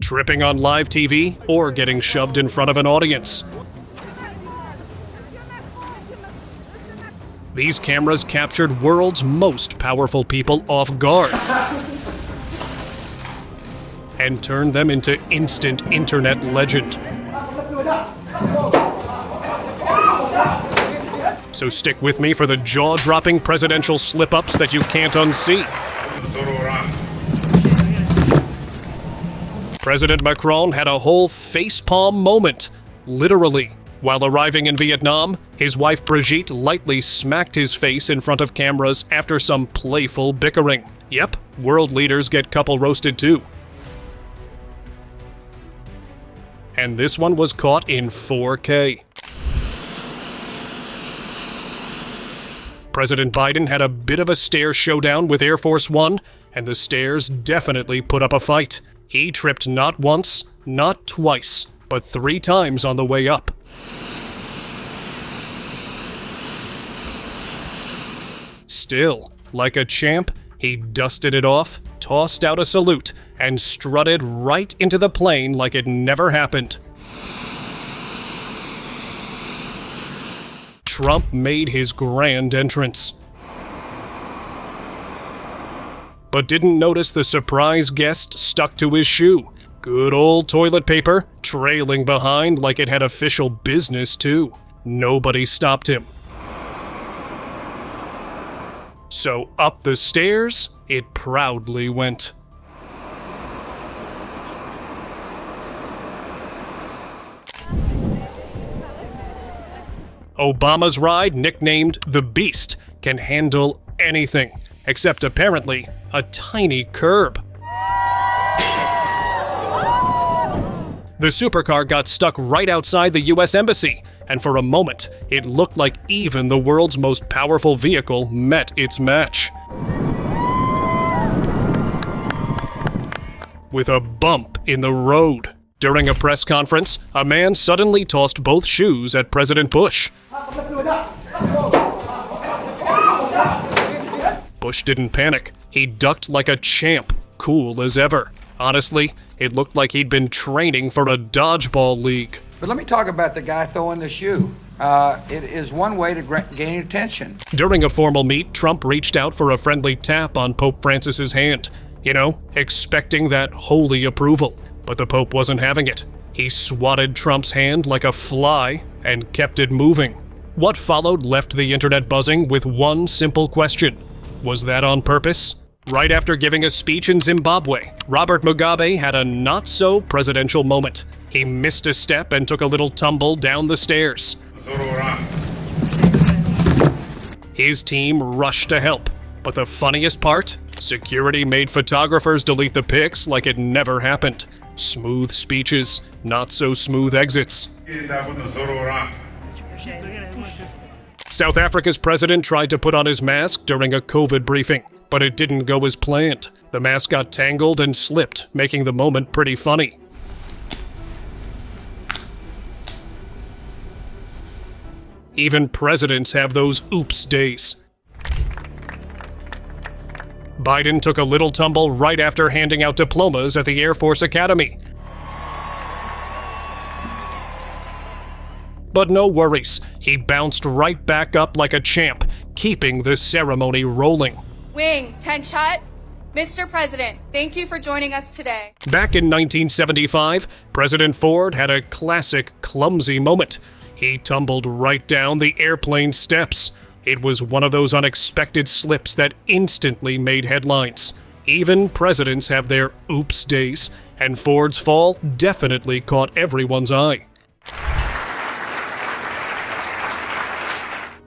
tripping on live TV, or getting shoved in front of an audience. These cameras captured world's most powerful people off guard and turned them into instant internet legend. So stick with me for the jaw-dropping presidential slip-ups that you can't unsee. President Macron had a whole facepalm moment, literally. While arriving in Vietnam, his wife Brigitte lightly smacked his face in front of cameras after some playful bickering. Yep, world leaders get couple roasted too. And this one was caught in 4K. President Biden had a bit of a stare showdown with Air Force One, and the stairs definitely put up a fight. He tripped not once, not twice, but 3 times on the way up. Still, like a champ, he dusted it off, tossed out a salute, and strutted right into the plane like it never happened. Trump made his grand entrance, but didn't notice the surprise guest stuck to his shoe. Good old toilet paper, trailing behind like it had official business too. Nobody stopped him. So up the stairs, it proudly went. Obama's ride, nicknamed the Beast, can handle anything, except apparently a tiny curb. The supercar got stuck right outside the US Embassy, and for a moment, it looked like even the world's most powerful vehicle met its match. With a bump in the road. During a press conference, a man suddenly tossed both shoes at President Bush. Bush didn't panic. He ducked like a champ, cool as ever. Honestly, it looked like he'd been training for a dodgeball league. But let me talk about the guy throwing the shoe. It is one way to gain attention. During a formal meet, Trump reached out for a friendly tap on Pope Francis's hand. You know, expecting that holy approval. But the Pope wasn't having it. He swatted Trump's hand like a fly and kept it moving. What followed left the internet buzzing with one simple question. Was that on purpose? Right after giving a speech in Zimbabwe, Robert Mugabe had a not-so-presidential moment. He missed a step and took a little tumble down the stairs. His team rushed to help. But the funniest part? Security made photographers delete the pics like it never happened. Smooth speeches, not-so-smooth exits. South Africa's president tried to put on his mask during a COVID briefing, but it didn't go as planned. The mask got tangled and slipped, making the moment pretty funny. Even presidents have those oops days. Biden took a little tumble right after handing out diplomas at the Air Force Academy. But no worries, he bounced right back up like a champ, keeping the ceremony rolling. Wing, 10 shot. Mr. President, thank you for joining us today. Back in 1975, President Ford had a classic clumsy moment. He tumbled right down the airplane steps. It was one of those unexpected slips that instantly made headlines. Even presidents have their oops days, and Ford's fall definitely caught everyone's eye.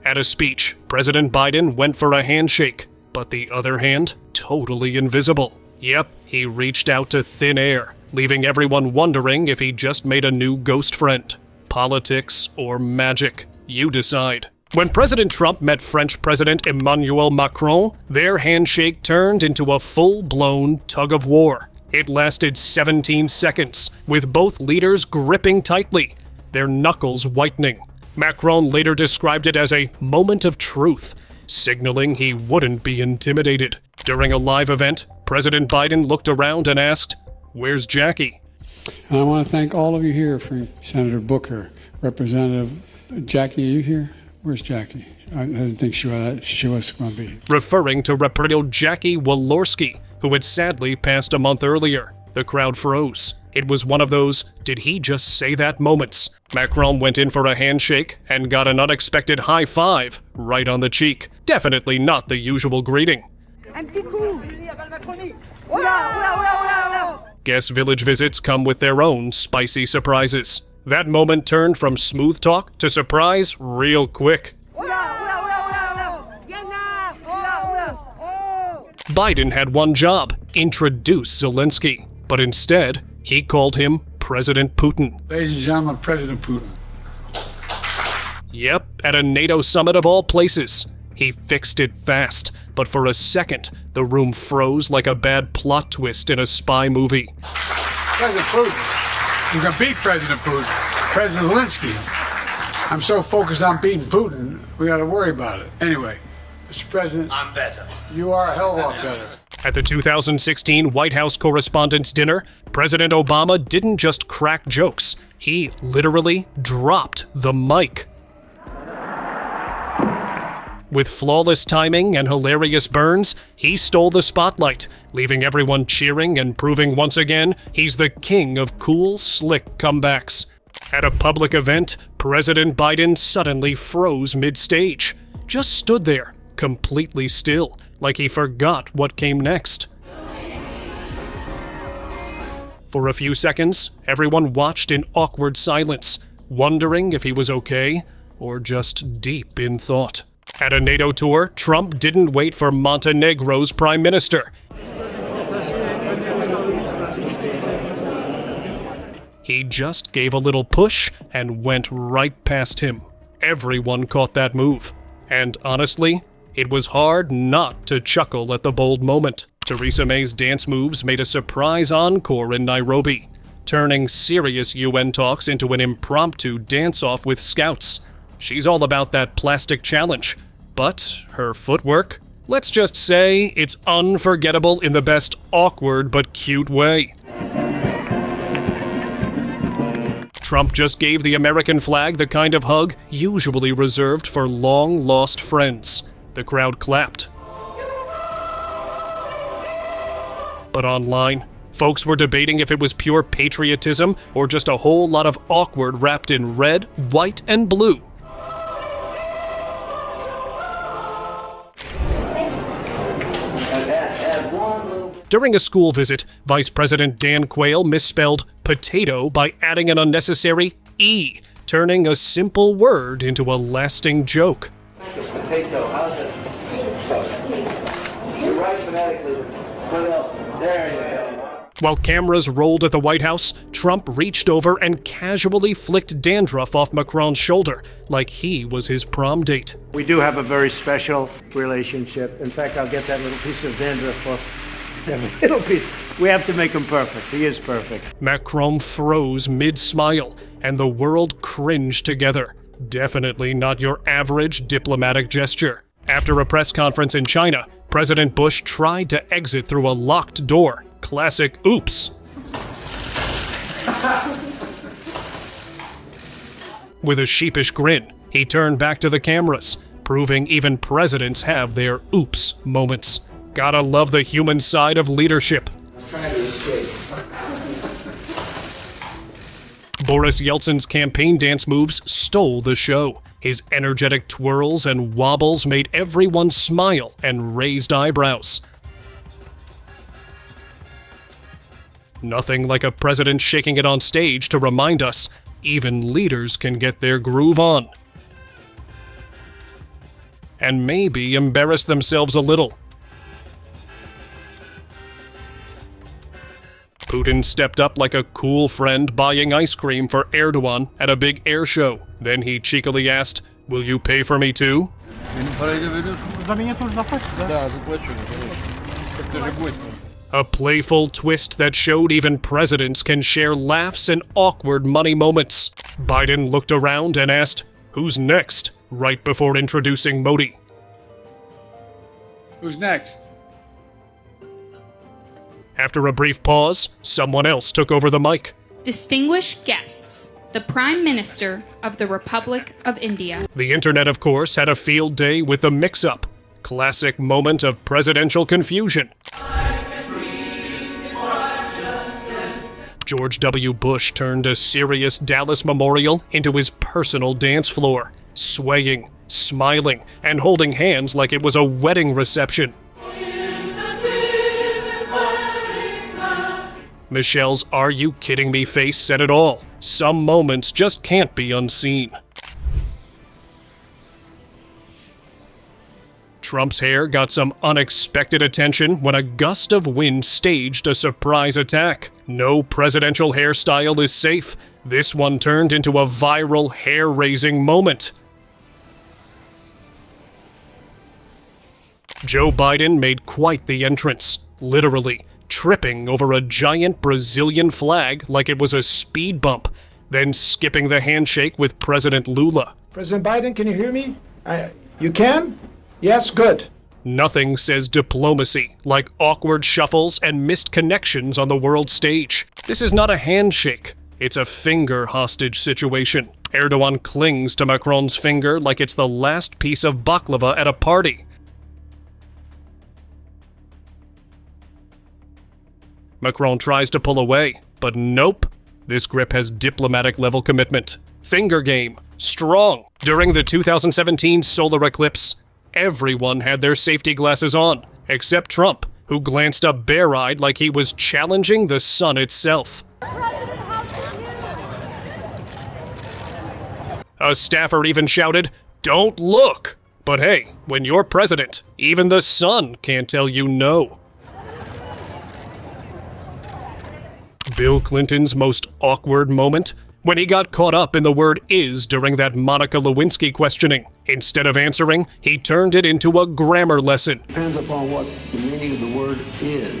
At a speech, President Biden went for a handshake, but the other hand, totally invisible. Yep, he reached out to thin air, leaving everyone wondering if he just made a new ghost friend. Politics or magic, you decide. When President Trump met French President Emmanuel Macron, their handshake turned into a full-blown tug-of-war. It lasted 17 seconds, with both leaders gripping tightly, their knuckles whitening. Macron later described it as a moment of truth, signaling he wouldn't be intimidated. During a live event, President Biden looked around and asked, "Where's Jackie?" And I want to thank all of you here, for Senator Booker, Representative Jackie, are you here? Where's Jackie? I didn't think she was going to be. Referring to Representative Jackie Walorski, who had sadly passed a month earlier. The crowd froze. It was one of those, did he just say that moments. Macron went in for a handshake and got an unexpected high five right on the cheek. Definitely not the usual greeting. Guess village visits come with their own spicy surprises. That moment turned from smooth talk to surprise real quick. Biden had one job, introduce Zelensky. But instead, he called him President Putin. Ladies and gentlemen, President Putin. Yep, at a NATO summit of all places. He fixed it fast, but for a second, the room froze like a bad plot twist in a spy movie. President Putin. You can beat President Putin. President Zelensky. I'm so focused on beating Putin, we got to worry about it. Anyway, Mr. President. I'm better. You are a hell of a lot better. At the 2016 White House Correspondents' Dinner, President Obama didn't just crack jokes. He literally dropped the mic. With flawless timing and hilarious burns, he stole the spotlight, leaving everyone cheering and proving once again he's the king of cool, slick comebacks. At a public event, President Biden suddenly froze mid-stage. Just stood there, completely still, like he forgot what came next. For a few seconds, everyone watched in awkward silence, wondering if he was okay or just deep in thought. At a NATO tour, Trump didn't wait for Montenegro's prime minister. He just gave a little push and went right past him. Everyone caught that move. And honestly, it was hard not to chuckle at the bold moment. Theresa May's dance moves made a surprise encore in Nairobi, turning serious UN talks into an impromptu dance-off with scouts. She's all about that plastic challenge, but her footwork? Let's just say it's unforgettable in the best awkward but cute way. Trump just gave the American flag the kind of hug usually reserved for long-lost friends. The crowd clapped. But online, folks were debating if it was pure patriotism or just a whole lot of awkward wrapped in red, white, and blue. During a school visit, Vice President Dan Quayle misspelled potato by adding an unnecessary E, turning a simple word into a lasting joke. Potato, how's it? Potato. You write phonetically. What else? There you go. While cameras rolled at the White House, Trump reached over and casually flicked dandruff off Macron's shoulder, like he was his prom date. We do have a very special relationship. In fact, I'll get that little piece of dandruff off. That little piece. We have to make him perfect. He is perfect. Macron froze mid-smile, and the world cringed together. Definitely not your average diplomatic gesture. After a press conference in China, President Bush tried to exit through a locked door. Classic oops. With a sheepish grin, he turned back to the cameras, proving even presidents have their oops moments. Gotta love the human side of leadership. Boris Yeltsin's campaign dance moves stole the show. His energetic twirls and wobbles made everyone smile and raised eyebrows. Nothing like a president shaking it on stage to remind us even leaders can get their groove on. And maybe embarrass themselves a little. Putin stepped up like a cool friend buying ice cream for Erdogan at a big air show. Then he cheekily asked, "Will you pay for me too?" A playful twist that showed even presidents can share laughs and awkward money moments. Biden looked around and asked, "Who's next?" right before introducing Modi. Who's next? After a brief pause, someone else took over the mic. Distinguished guests, the Prime Minister of the Republic of India. The internet, of course, had a field day with the mix-up. Classic moment of presidential confusion. George W. Bush turned a serious Dallas memorial into his personal dance floor, swaying, smiling, and holding hands like it was a wedding reception. Michelle's "Are you kidding me" face said it all. Some moments just can't be unseen. Trump's hair got some unexpected attention when a gust of wind staged a surprise attack. No presidential hairstyle is safe. This one turned into a viral hair-raising moment. Joe Biden made quite the entrance, literally tripping over a giant Brazilian flag like it was a speed bump, then skipping the handshake with President Lula. President Biden, can you hear me? You can? Yes, good. Nothing says diplomacy like awkward shuffles and missed connections on the world stage. This is not a handshake. It's a finger hostage situation. Erdogan clings to Macron's finger like it's the last piece of baklava at a party. Macron tries to pull away, but nope. This grip has diplomatic-level commitment. Finger game. Strong. During the 2017 solar eclipse, everyone had their safety glasses on, except Trump, who glanced up bare-eyed like he was challenging the sun itself. A staffer even shouted, "Don't look!" But hey, when you're president, even the sun can't tell you no. Bill Clinton's most awkward moment? When he got caught up in the word "is" during that Monica Lewinsky questioning. Instead of answering, he turned it into a grammar lesson. Depends upon what the meaning of the word is.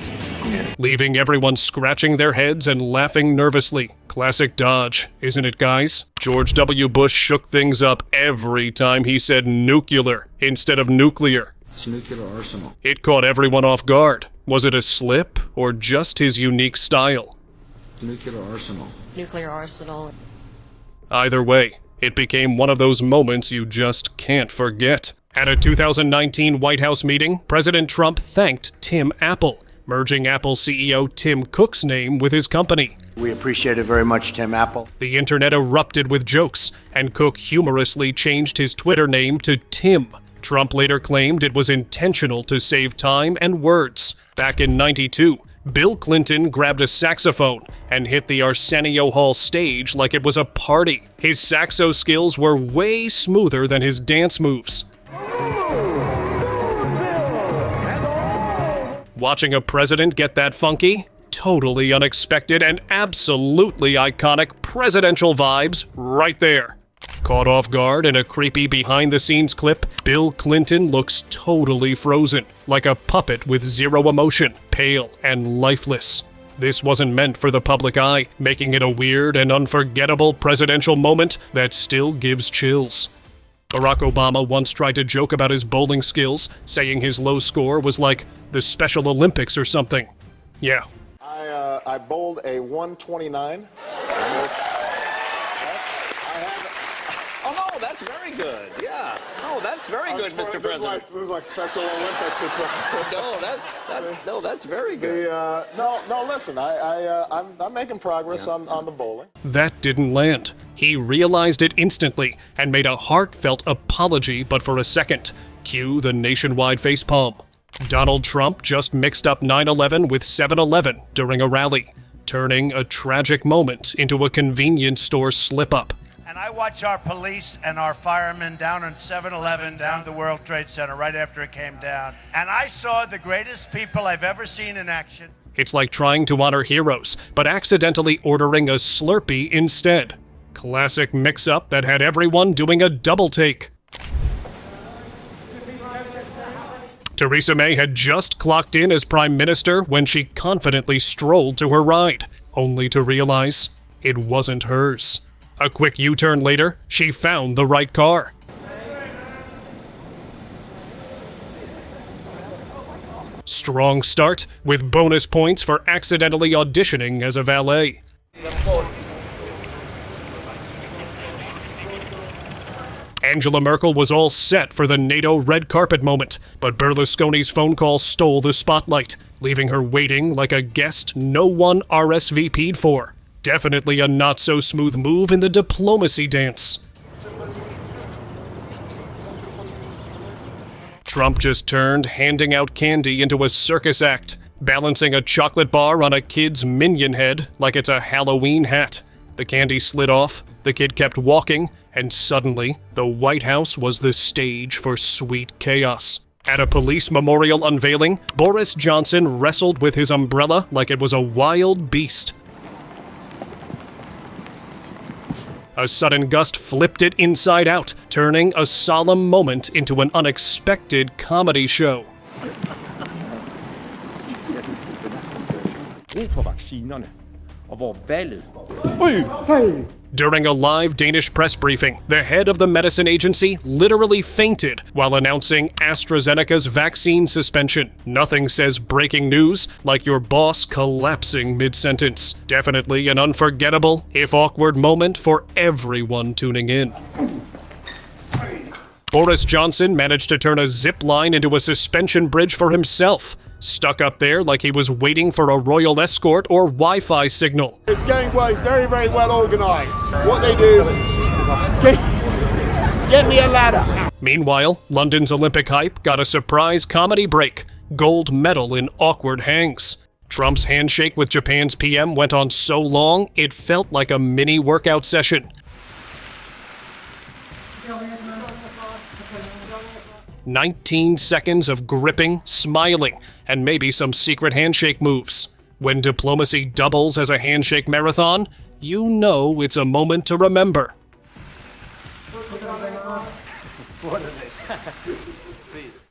Leaving everyone scratching their heads and laughing nervously. Classic dodge, isn't it, guys? George W. Bush shook things up every time he said nuclear instead of nuclear. It's nuclear arsenal. It caught everyone off guard. Was it a slip or just his unique style? Nuclear arsenal. Nuclear arsenal. Either way, it became one of those moments you just can't forget. At a 2019 White House meeting, President Trump thanked Tim Apple, merging Apple CEO Tim Cook's name with his company. We appreciate it very much, Tim Apple. The internet erupted with jokes, and Cook humorously changed his Twitter name to Tim. Trump later claimed it was intentional to save time and words. Back in '92, Bill Clinton grabbed a saxophone and hit the Arsenio Hall stage like it was a party. His saxo skills were way smoother than his dance moves. Watching a president get that funky? Totally unexpected and absolutely iconic presidential vibes right there. Caught off guard in a creepy behind-the-scenes clip, Bill Clinton looks totally frozen, like a puppet with zero emotion, pale and lifeless. This wasn't meant for the public eye, making it a weird and unforgettable presidential moment that still gives chills. Barack Obama once tried to joke about his bowling skills, saying his low score was like the Special Olympics or something. Yeah. I bowled a 129. Oh, no, that's very good. Yeah. Oh, that's very good, Mr. President. This is like Special Olympics or something. No, that's very good. No, listen, I'm making progress on the bowling. That didn't land. He realized it instantly and made a heartfelt apology, but for a second. Cue the nationwide facepalm. Donald Trump just mixed up 9/11 with 7/11 during a rally, turning a tragic moment into a convenience store slip-up. And I watch our police and our firemen down on 7/11 down at the World Trade Center right after it came down. And I saw the greatest people I've ever seen in action. It's like trying to honor heroes, but accidentally ordering a Slurpee instead. Classic mix-up that had everyone doing a double take. Theresa May had just clocked in as Prime Minister when she confidently strolled to her ride, only to realize it wasn't hers. A quick U-turn later, she found the right car. Strong start, with bonus points for accidentally auditioning as a valet. Angela Merkel was all set for the NATO red carpet moment, but Berlusconi's phone call stole the spotlight, leaving her waiting like a guest no one RSVP'd for. Definitely a not-so-smooth move in the diplomacy dance. Trump just turned, handing out candy into a circus act, balancing a chocolate bar on a kid's minion head like it's a Halloween hat. The candy slid off, the kid kept walking, and suddenly, the White House was the stage for sweet chaos. At a police memorial unveiling, Boris Johnson wrestled with his umbrella like it was a wild beast. A sudden gust flipped it inside out, turning a solemn moment into an unexpected comedy show. During a live Danish press briefing, the head of the medicine agency literally fainted while announcing AstraZeneca's vaccine suspension. Nothing says breaking news like your boss collapsing mid-sentence. Definitely an unforgettable, if awkward moment for everyone tuning in. Boris Johnson managed to turn a zip line into a suspension bridge for himself, stuck up there like he was waiting for a royal escort or Wi-Fi signal. It's going well. It's very, very well organised. What they do, get me a ladder. Meanwhile, London's Olympic hype got a surprise comedy break, gold medal in awkward hangs. Trump's handshake with Japan's PM went on so long, it felt like a mini workout session. 19 seconds of gripping, smiling, and maybe some secret handshake moves. When diplomacy doubles as a handshake marathon, you know it's a moment to remember.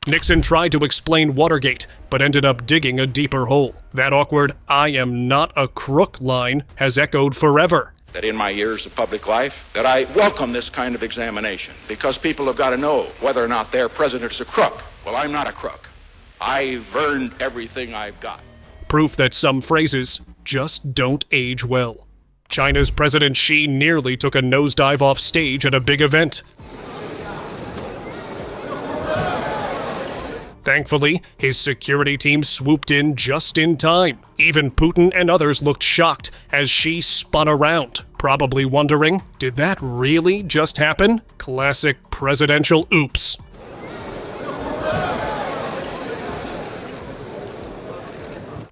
Nixon tried to explain Watergate, but ended up digging a deeper hole. That awkward "I am not a crook" line has echoed forever. That in my years of public life, that I welcome this kind of examination, because people have got to know whether or not their president is a crook. Well, I'm not a crook. I've earned everything I've got. Proof that some phrases just don't age well. China's President Xi nearly took a nosedive off stage at a big event. Thankfully, his security team swooped in just in time. Even Putin and others looked shocked as Xi spun around, probably wondering, did that really just happen? Classic presidential oops.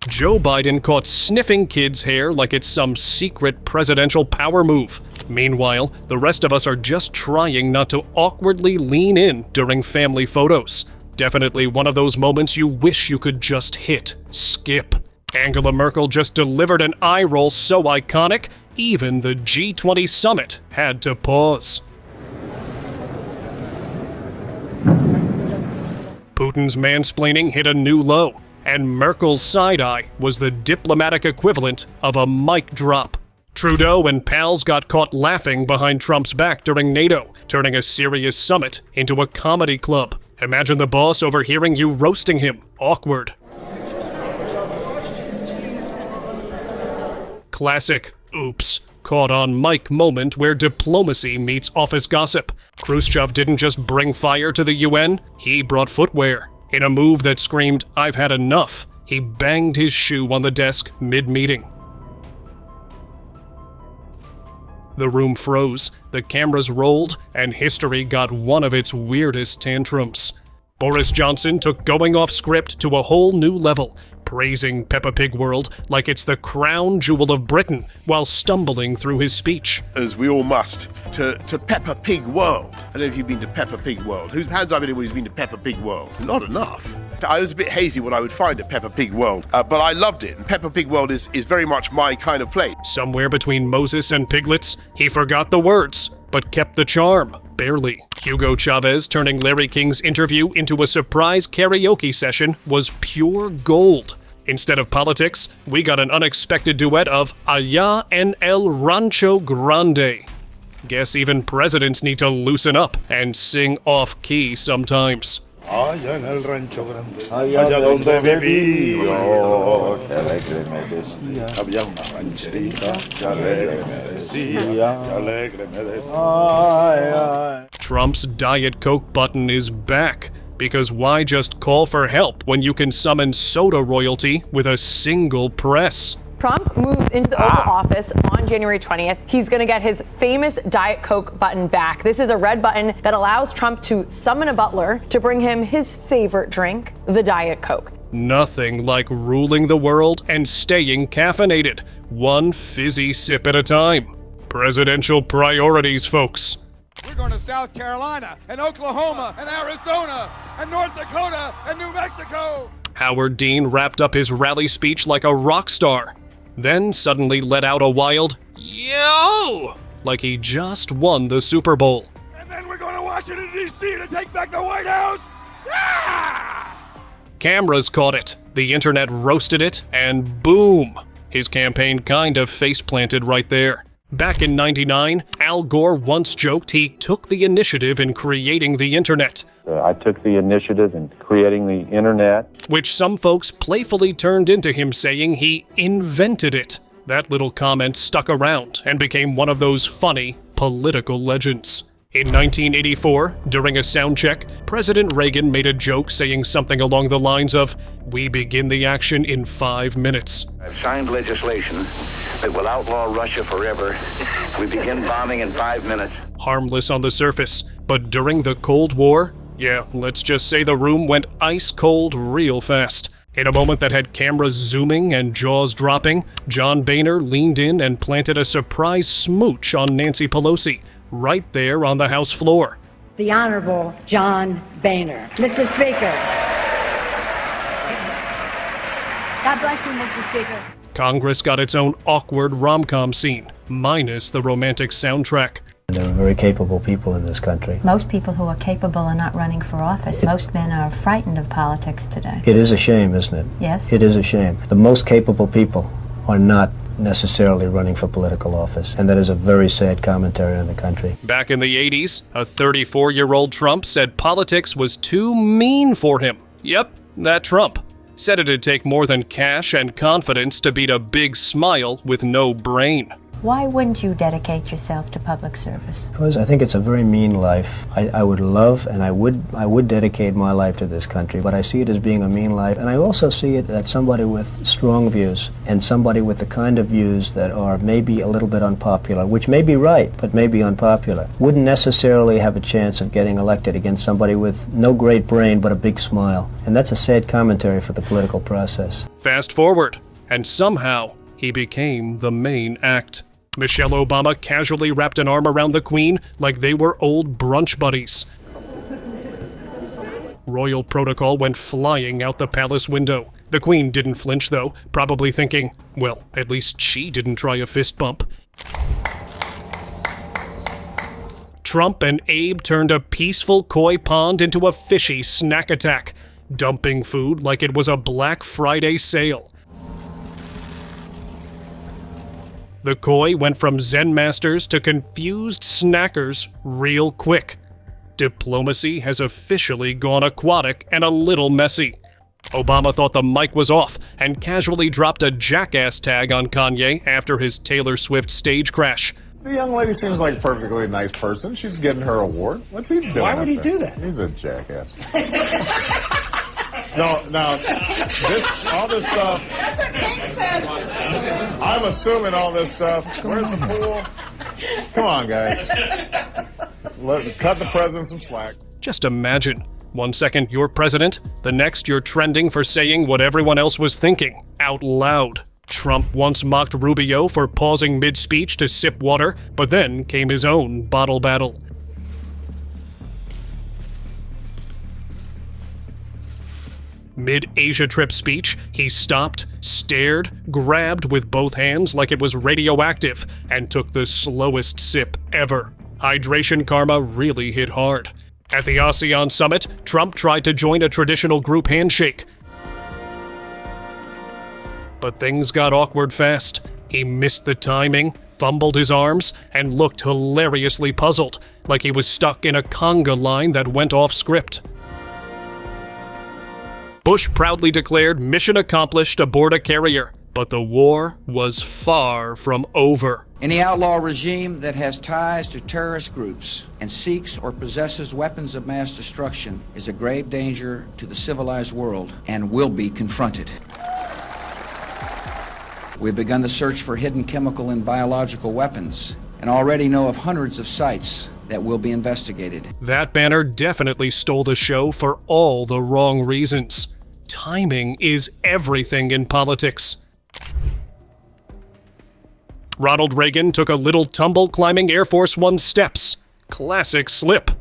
Joe Biden caught sniffing kids' hair like it's some secret presidential power move. Meanwhile, the rest of us are just trying not to awkwardly lean in during family photos. Definitely one of those moments you wish you could just hit skip. Angela Merkel just delivered an eye roll so iconic, even the G20 summit had to pause. Putin's mansplaining hit a new low, and Merkel's side-eye was the diplomatic equivalent of a mic drop. Trudeau and pals got caught laughing behind Trump's back during NATO, turning a serious summit into a comedy club. Imagine the boss overhearing you roasting him. Awkward. Classic oops, caught on mic moment where diplomacy meets office gossip. Khrushchev didn't just bring fire to the UN, he brought footwear. In a move that screamed, "I've had enough," he banged his shoe on the desk mid-meeting. The room froze, the cameras rolled, and history got one of its weirdest tantrums. Boris Johnson took going off script to a whole new level, praising Peppa Pig World like it's the crown jewel of Britain, while stumbling through his speech. As we all must, to Peppa Pig World. I don't know if you've been to Peppa Pig World. Whose hands up anyone who's been to Peppa Pig World? Not enough. I was a bit hazy what I would find at Peppa Pig World, but I loved it, and Peppa Pig World is very much my kind of place. Somewhere between Moses and piglets, he forgot the words, but kept the charm, barely. Hugo Chavez turning Larry King's interview into a surprise karaoke session was pure gold. Instead of politics, we got an unexpected duet of Allá en el Rancho Grande. Guess even presidents need to loosen up and sing off-key sometimes. Allá en el rancho grande, allá donde viví yo, que alegre me decía, había una rancherita, que alegre me decía, que alegre me decía. Trump's Diet Coke button is back, because why just call for help when you can summon soda royalty with a single press? Trump moves into the Oval Office on January 20th. He's going to get his famous Diet Coke button back. This is a red button that allows Trump to summon a butler to bring him his favorite drink, the Diet Coke. Nothing like ruling the world and staying caffeinated, one fizzy sip at a time. Presidential priorities, folks. We're going to South Carolina and Oklahoma and Arizona and North Dakota and New Mexico. Howard Dean wrapped up his rally speech like a rock star, then suddenly let out a wild "Yo!" like he just won the Super Bowl. And then we're going to Washington, D.C. to take back the White House! Yeah! Cameras caught it, the internet roasted it, and boom! His campaign kind of face-planted right there. Back in '99, Al Gore once joked he took the initiative in creating the internet. I took the initiative in creating the internet. Which some folks playfully turned into him saying he invented it. That little comment stuck around and became one of those funny political legends. In 1984, during a sound check, President Reagan made a joke saying something along the lines of, "We begin the action in 5 minutes." I've signed legislation that will outlaw Russia forever. We begin bombing in 5 minutes. Harmless on the surface, but during the Cold War, yeah, let's just say the room went ice cold real fast. In a moment that had cameras zooming and jaws dropping, John Boehner leaned in and planted a surprise smooch on Nancy Pelosi, right there on the House floor. The Honorable John Boehner. Mr. Speaker. God bless you, Mr. Speaker. Congress got its own awkward rom-com scene, minus the romantic soundtrack. There are very capable people in this country. Most people who are capable are not running for office. Most men are frightened of politics today. It is a shame, isn't it? Yes. It is a shame. The most capable people are not necessarily running for political office, and that is a very sad commentary on the country. Back in the 80s, a 34-year-old Trump said politics was too mean for him. Yep, that Trump. Said it'd take more than cash and confidence to beat a big smile with no brain. Why wouldn't you dedicate yourself to public service? Because I think it's a very mean life. I would love and I would dedicate my life to this country, but I see it as being a mean life. And I also see it as somebody with strong views and somebody with the kind of views that are maybe a little bit unpopular, which may be right, but may be unpopular. Wouldn't necessarily have a chance of getting elected against somebody with no great brain but a big smile. And that's a sad commentary for the political process. Fast forward, and somehow he became the main act. Michelle Obama casually wrapped an arm around the Queen like they were old brunch buddies. Royal protocol went flying out the palace window. The Queen didn't flinch though, probably thinking, well, at least she didn't try a fist bump. Trump and Abe turned a peaceful koi pond into a fishy snack attack, dumping food like it was a Black Friday sale. The koi went from Zen masters to confused snackers real quick. Diplomacy has officially gone aquatic and a little messy. Obama thought the mic was off and casually dropped a jackass tag on Kanye after his Taylor Swift stage crash. The young lady seems like a perfectly nice person. She's getting her award. What's he doing? Why would he do that? He's a jackass. No, all this stuff. That's what King said. I'm assuming all this stuff. Where's the pool? Come on, guys. Cut the president some slack. Just imagine. 1 second you're president, the next you're trending for saying what everyone else was thinking, out loud. Trump once mocked Rubio for pausing mid-speech to sip water, but then came his own bottle battle. Mid-Asia trip speech, he stopped, stared, grabbed with both hands like it was radioactive, and took the slowest sip ever. Hydration karma really hit hard. At the ASEAN summit, Trump tried to join a traditional group handshake. But things got awkward fast. He missed the timing, fumbled his arms, and looked hilariously puzzled, like he was stuck in a conga line that went off script. Bush proudly declared mission accomplished aboard a carrier, but the war was far from over. Any outlaw regime that has ties to terrorist groups and seeks or possesses weapons of mass destruction is a grave danger to the civilized world and will be confronted. We've begun the search for hidden chemical and biological weapons and already know of hundreds of sites that will be investigated. That banner definitely stole the show for all the wrong reasons. Timing is everything in politics. Ronald Reagan took a little tumble climbing Air Force One steps. Classic slip.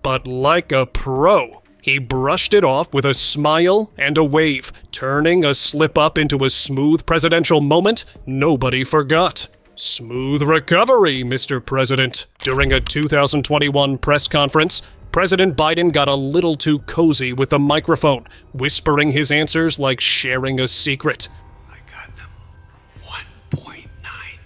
But like a pro, he brushed it off with a smile and a wave, turning a slip-up into a smooth presidential moment nobody forgot. Smooth recovery, Mr. President. During a 2021 press conference, President Biden got a little too cozy with the microphone, whispering his answers like sharing a secret. I got them $1.9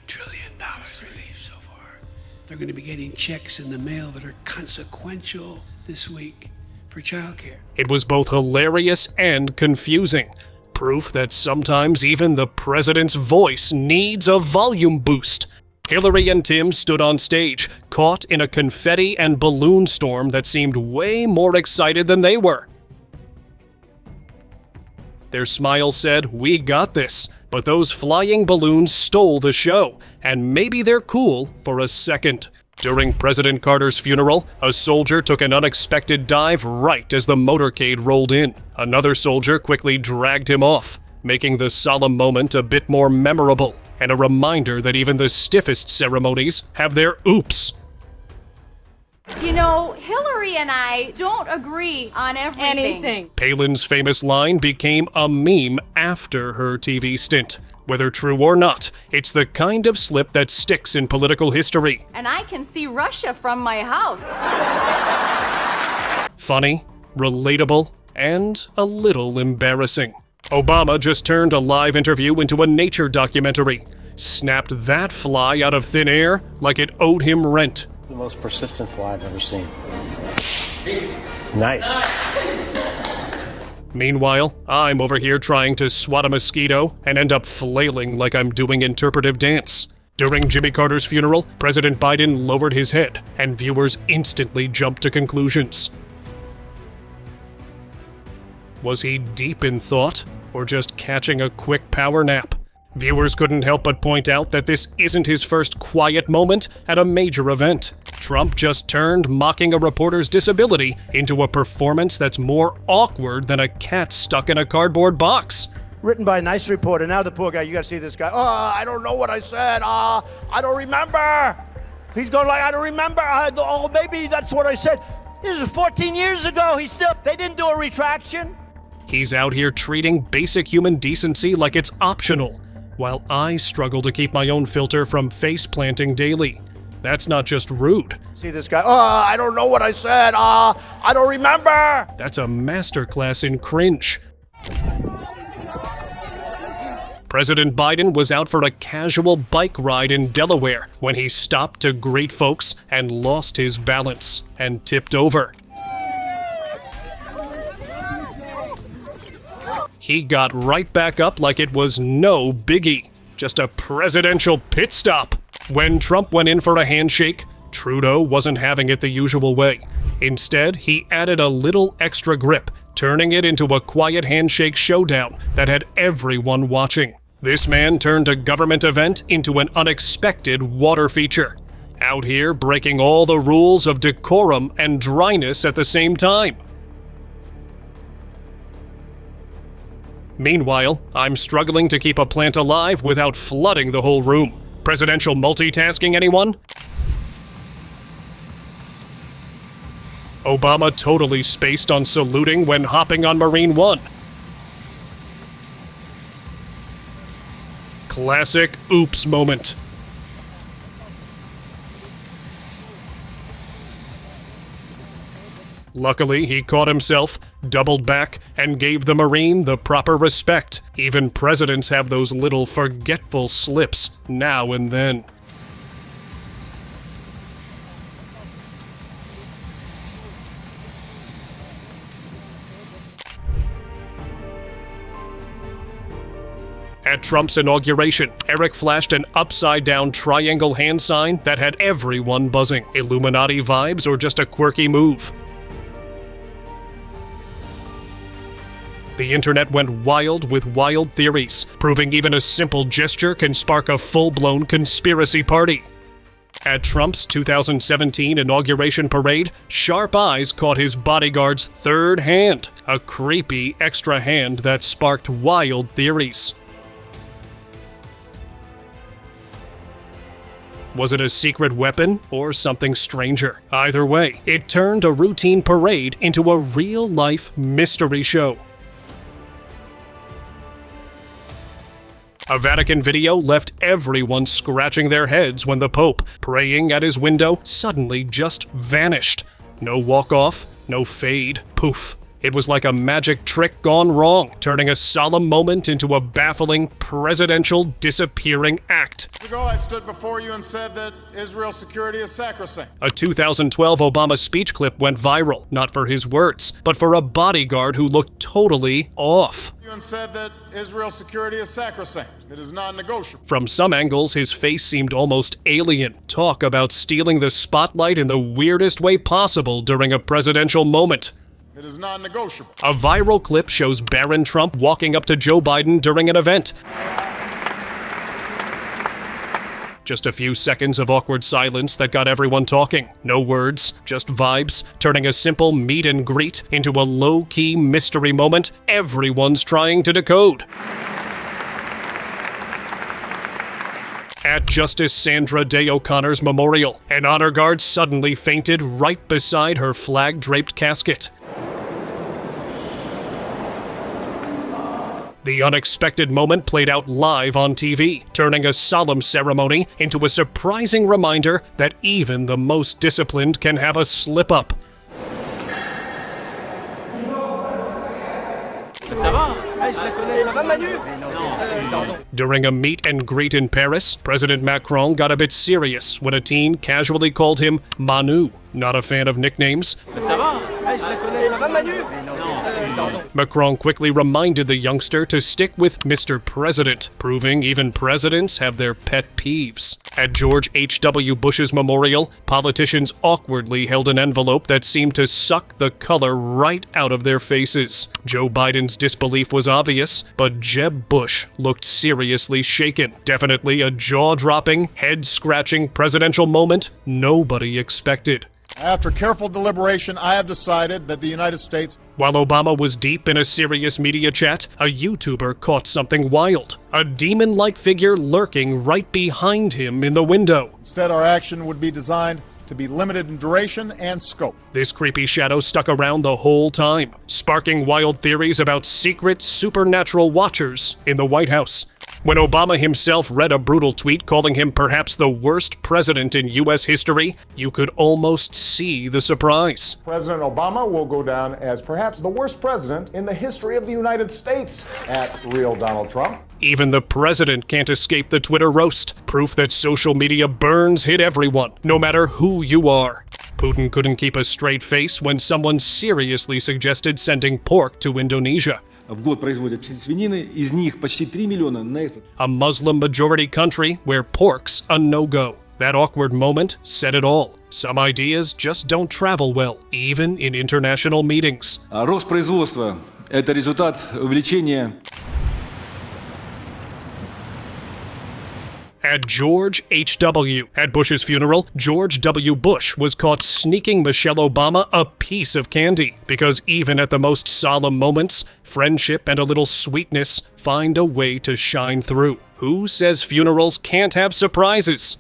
trillion relief so far. They're going to be getting checks in the mail that are consequential this week for childcare. It was both hilarious and confusing. Proof that sometimes even the president's voice needs a volume boost. Hillary and Tim stood on stage, caught in a confetti and balloon storm that seemed way more excited than they were. Their smiles said, "We got this," but those flying balloons stole the show, and maybe they're cool for a second. During President Carter's funeral, a soldier took an unexpected dive right as the motorcade rolled in. Another soldier quickly dragged him off, making the solemn moment a bit more memorable, and a reminder that even the stiffest ceremonies have their oops. You know, Hillary and I don't agree on everything. Palin's famous line became a meme after her TV stint. Whether true or not, it's the kind of slip that sticks in political history. And I can see Russia from my house. Funny, relatable, and a little embarrassing. Obama just turned a live interview into a nature documentary. Snapped that fly out of thin air like it owed him rent. The most persistent fly I've ever seen. Nice. Meanwhile, I'm over here trying to swat a mosquito and end up flailing like I'm doing interpretive dance. During Jimmy Carter's funeral, President Biden lowered his head, and viewers instantly jumped to conclusions. Was he deep in thought, or just catching a quick power nap? Viewers couldn't help but point out that this isn't his first quiet moment at a major event. Trump just turned mocking a reporter's disability into a performance that's more awkward than a cat stuck in a cardboard box. Written by a nice reporter. Now the poor guy, you gotta see this guy. Oh, I don't know what I said. I don't remember. He's going like, I don't remember. Maybe that's what I said. This is 14 years ago. They didn't do a retraction. He's out here treating basic human decency like it's optional, while I struggle to keep my own filter from face planting daily. That's not just rude. See this guy. Oh, I don't know what I said. I don't remember. That's a masterclass in cringe. President Biden was out for a casual bike ride in Delaware when he stopped to greet folks and lost his balance and tipped over. He got right back up like it was no biggie, just a presidential pit stop. When Trump went in for a handshake, Trudeau wasn't having it the usual way. Instead, he added a little extra grip, turning it into a quiet handshake showdown that had everyone watching. This man turned a government event into an unexpected water feature, out here breaking all the rules of decorum and dryness at the same time. Meanwhile, I'm struggling to keep a plant alive without flooding the whole room. Presidential multitasking, anyone? Obama totally spaced on saluting when hopping on Marine One. Classic oops moment. Luckily, he caught himself, doubled back, and gave the Marine the proper respect. Even presidents have those little forgetful slips now and then. At Trump's inauguration, Eric flashed an upside-down triangle hand sign that had everyone buzzing. Illuminati vibes or just a quirky move? The internet went wild with wild theories, proving even a simple gesture can spark a full-blown conspiracy party. At Trump's 2017 inauguration parade, sharp eyes caught his bodyguard's third hand, a creepy extra hand that sparked wild theories. Was it a secret weapon or something stranger? Either way, it turned a routine parade into a real-life mystery show. A Vatican video left everyone scratching their heads when the Pope, praying at his window, suddenly just vanished. No walk-off, no fade, poof. It was like a magic trick gone wrong, turning a solemn moment into a baffling presidential disappearing act. Ago, I stood before you and said that Israel's security is sacrosanct. A 2012 Obama speech clip went viral, not for his words, but for a bodyguard who looked totally off. You and said that Israel's security is sacrosanct. It is non-negotiable. From some angles, his face seemed almost alien. Talk about stealing the spotlight in the weirdest way possible during a presidential moment. It is non-negotiable. A viral clip shows Barron Trump walking up to Joe Biden during an event. Just a few seconds of awkward silence that got everyone talking. No words, just vibes, turning a simple meet and greet into a low-key mystery moment everyone's trying to decode. At Justice Sandra Day O'Connor's memorial, an honor guard suddenly fainted right beside her flag-draped casket. The unexpected moment played out live on TV, turning a solemn ceremony into a surprising reminder that even the most disciplined can have a slip-up. During a meet and greet in Paris, President Macron got a bit serious when a teen casually called him Manu. Not a fan of nicknames. Macron quickly reminded the youngster to stick with Mr. President, proving even presidents have their pet peeves. At George H.W. Bush's memorial, politicians awkwardly held an envelope that seemed to suck the color right out of their faces. Joe Biden's disbelief was obvious, but Jeb Bush looked seriously shaken. Definitely a jaw-dropping, head-scratching presidential moment nobody expected. After careful deliberation, I have decided that the United States... While Obama was deep in a serious media chat, a YouTuber caught something wild. A demon-like figure lurking right behind him in the window. Instead, our action would be designed to be limited in duration and scope. This creepy shadow stuck around the whole time, sparking wild theories about secret supernatural watchers in the White House. When Obama himself read a brutal tweet calling him perhaps the worst president in U.S. history, you could almost see the surprise. President Obama will go down as perhaps the worst president in the history of the United States, at real Donald Trump. Even the president can't escape the Twitter roast, proof that social media burns hit everyone, no matter who you are. Putin couldn't keep a straight face when someone seriously suggested sending pork to Indonesia. A Muslim-majority country where pork's a no-go. That awkward moment said it all. Some ideas just don't travel well, even in international meetings. Рост производства – это результат увеличения. At George H.W. At Bush's funeral, George W. Bush was caught sneaking Michelle Obama a piece of candy, because even at the most solemn moments, friendship and a little sweetness find a way to shine through. Who says funerals can't have surprises?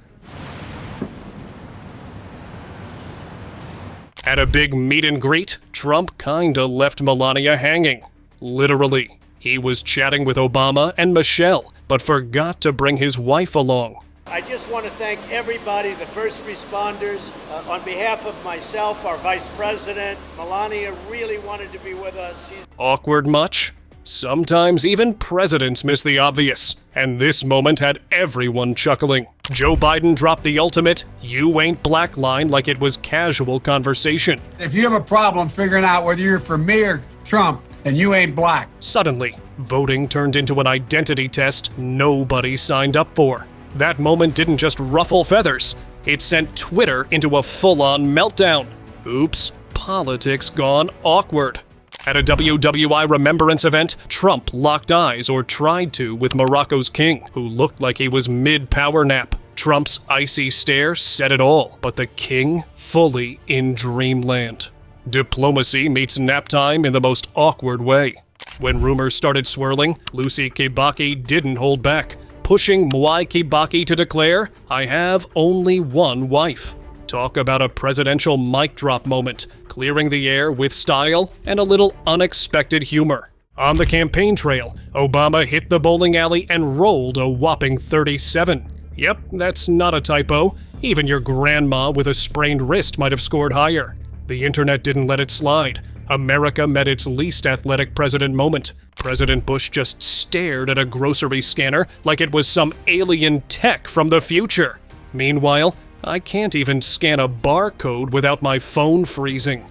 At a big meet and greet, Trump kinda left Melania hanging. Literally. He was chatting with Obama and Michelle, but forgot to bring his wife along. I just want to thank everybody, the first responders. On behalf of myself, our Vice President, Melania really wanted to be with us. Awkward much? Sometimes even presidents miss the obvious, and this moment had everyone chuckling. Joe Biden dropped the ultimate "you ain't black" line like it was casual conversation. If you have a problem figuring out whether you're for me or Trump, and you ain't black. Suddenly, voting turned into an identity test nobody signed up for. That moment didn't just ruffle feathers, it sent Twitter into a full-on meltdown. Oops, politics gone awkward. At a WWI remembrance event, Trump locked eyes, or tried to, with Morocco's king, who looked like he was mid-power nap. Trump's icy stare said it all, but the king fully in dreamland. Diplomacy meets nap time in the most awkward way. When rumors started swirling, Lucy Kibaki didn't hold back, pushing Mwai Kibaki to declare, "I have only one wife." Talk about a presidential mic drop moment, clearing the air with style and a little unexpected humor. On the campaign trail, Obama hit the bowling alley and rolled a whopping 37. Yep, that's not a typo. Even your grandma with a sprained wrist might have scored higher. The internet didn't let it slide. America met its least athletic president moment. President Bush just stared at a grocery scanner like it was some alien tech from the future. Meanwhile, I can't even scan a barcode without my phone freezing.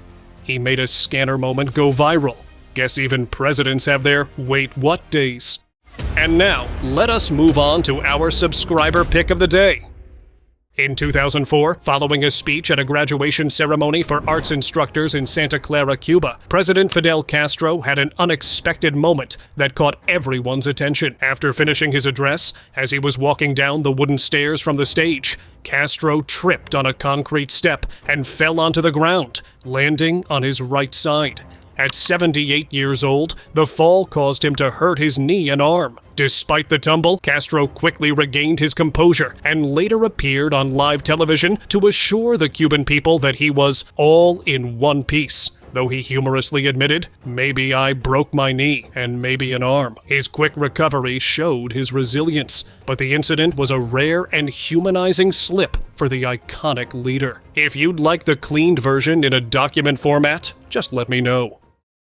He made a scanner moment go viral. Guess even presidents have their wait what days. And now, let us move on to our subscriber pick of the day. In 2004, following a speech at a graduation ceremony for arts instructors in Santa Clara, Cuba, President Fidel Castro had an unexpected moment that caught everyone's attention. After finishing his address, as he was walking down the wooden stairs from the stage, Castro tripped on a concrete step and fell onto the ground, landing on his right side. At 78 years old, the fall caused him to hurt his knee and arm. Despite the tumble, Castro quickly regained his composure and later appeared on live television to assure the Cuban people that he was all in one piece. Though he humorously admitted, "Maybe I broke my knee and maybe an arm." His quick recovery showed his resilience, but the incident was a rare and humanizing slip for the iconic leader. If you'd like the cleaned version in a document format, just let me know.